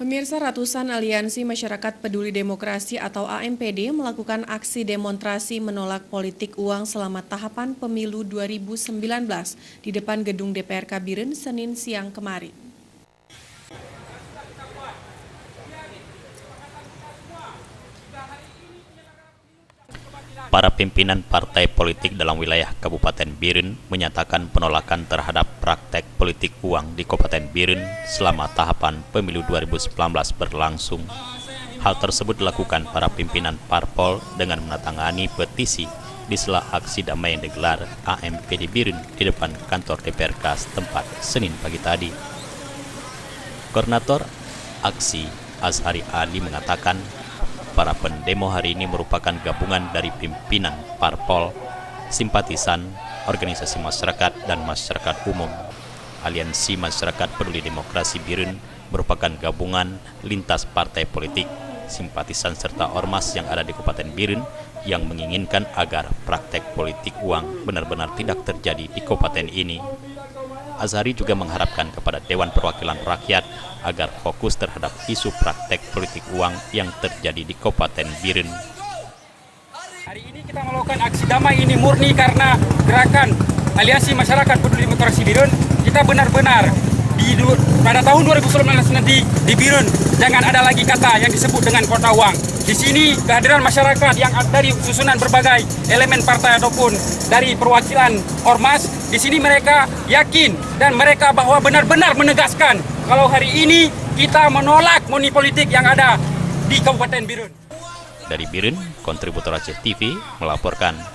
Pemirsa, ratusan aliansi masyarakat peduli demokrasi atau AMPD melakukan aksi demonstrasi menolak politik uang selama tahapan pemilu 2019 di depan gedung DPR Kabiren Senin siang kemarin. Para pimpinan partai politik dalam wilayah Kabupaten Biren menyatakan penolakan terhadap praktek politik uang di Kabupaten Biren selama tahapan pemilu 2019 berlangsung. Hal tersebut dilakukan para pimpinan parpol dengan menandatangani petisi di sela aksi damai yang digelar AMPD Biren di depan kantor DPRK setempat Senin pagi tadi. Koordinator aksi Azhari Ali mengatakan para pendemo hari ini merupakan gabungan dari pimpinan parpol, simpatisan, organisasi masyarakat, dan masyarakat umum. Aliansi Masyarakat Peduli Demokrasi Biren merupakan gabungan lintas partai politik, simpatisan serta ormas yang ada di Kabupaten Biren yang menginginkan agar praktek politik uang benar-benar tidak terjadi di kabupaten ini. Azhari juga mengharapkan kepada Dewan Perwakilan Rakyat agar fokus terhadap isu praktek politik uang yang terjadi di Kabupaten Biren. Hari ini kita melakukan aksi damai ini murni karena gerakan Aliansi Masyarakat Peduli Demokrasi Biren. Kita benar-benar pada tahun 2019 nanti di Biren jangan ada lagi kata yang disebut dengan kota uang. Di sini kehadiran masyarakat yang dari susunan berbagai elemen partai ataupun dari perwakilan ormas, di sini mereka yakin dan mereka bahwa benar-benar menegaskan kalau hari ini kita menolak money politik yang ada di Kabupaten Biren. Dari Biren, kontributor Aceh TV melaporkan.